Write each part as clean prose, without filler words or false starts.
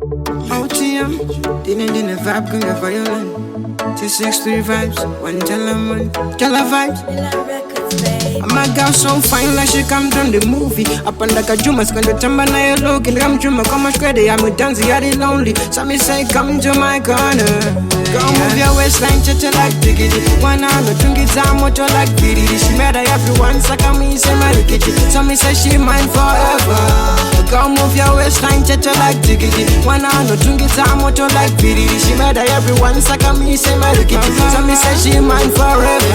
OTM, dinner vibe can get violent. 263 vibes, one tell vibes. My girl so fine like she come from the movie. Up on like a Juma, gonna tamba na your look. And I'm Juma, come on, credit. I'm a dancer, you're lonely. So me say, come to my corner. Go move your waistline, cha like diggity. One on the drink it down, what you like Diddy. She mad at everyone, so come me say my kitty. So me say she mine forever. Go move your waistline, cha like diggity. One on the drink it down, what you like Diddy. She mad at everyone, so come me say my kitty. So me say she mine forever.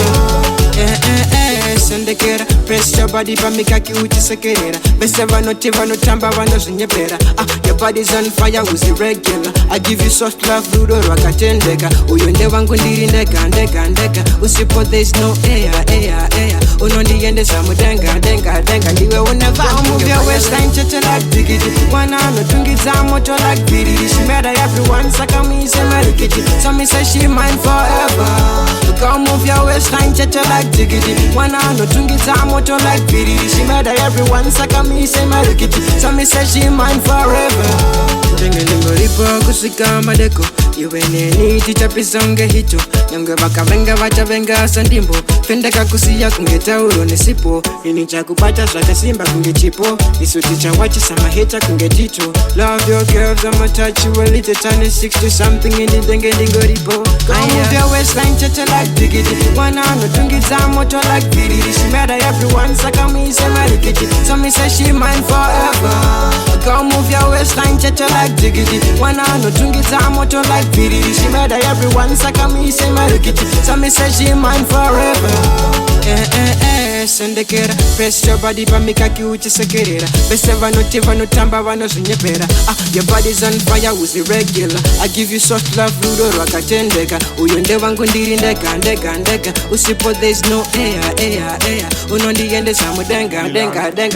Sendekera, press your body pa mika Cutie sekerera. Bese vano tamba vano zinyepera. Your body's on fire, who's irregular. I give you soft love, rudo wakatendeka. Uyonde wangu ndiri ndeka. Usipo there's no air. Unondi yende samu denga. Ndiwe uneva move your waistline, chacha like diggity. Wana no tungi zamo cho like biddy. She mad at everyone, saka me say marikiti. So me say she mine forever. Go move your waistline, chacha like diggity. Wana no tungi zamo cho like biddy. She mad at everyone, saka me say marikiti. So me say she mine forever. Tengelingo ripo kusika madeko. Iwe neni tichapisonge hicho. Nyonge baka venga sandimbo. Fendeka kusiya kungeta uro nisipo. Nini chakupata shaka simba kungechipo. Isuti chawachi sama hita kungetito. Love your curves, I'ma touch you a little tiny 60 something in the tengelingo ripo. Go move your waistline, chacha like diggity. Wana no tungi zamo cho like biddy. She mad at everyone, saka me say marikiti. So me say she mine forever. Go move your waistline, chacha like diggity. Wana no tungi zamo cho like biddy. She mad at everyone, saka me say marikiti. So me say she mine forever. Sendekera, press your body pa mika Cutie sekerera. Bese vano tamba vano zinyepera. Your body's on fire, who's irregular. I give you soft love, rudo wakatendeka. Uyonde wangu ndiri ndeka. Usipo there's no air. Unondi yende samu denga.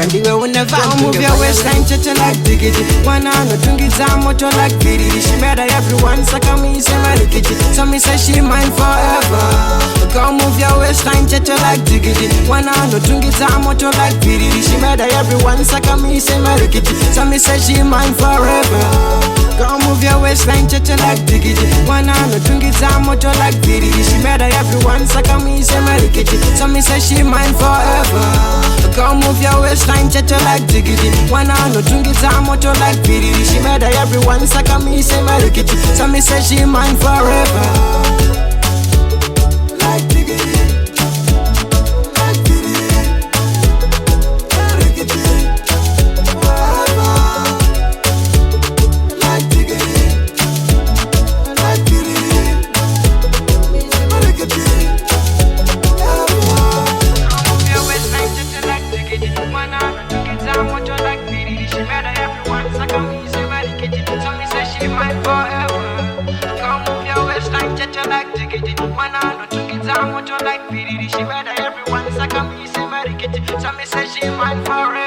Ndiwe uneva move your waistline, chacha like diggity. Wana no tungi zamo cho like biddy. She mad at everyone, saka me say marikiti. So me say she mine forever. Go move your waistline, chacha like diggity. Wana no tungi zamo cho like biddy. She mad at everyone, saka me say marikiti. So me say she mine forever. Go move your waistline, chacha like diggity. Wana no tungi zamo cho like biddy. She mad at everyone, saka me say marikiti. So me say she mine forever. Go move your waistline, chacha like diggity. Wana no tungi zamo cho like biddy. She mad at everyone, saka me say marikiti. So me say she mine forever. Like diggity. She better everyone, so come me say marry kitty. So me say she mine forever.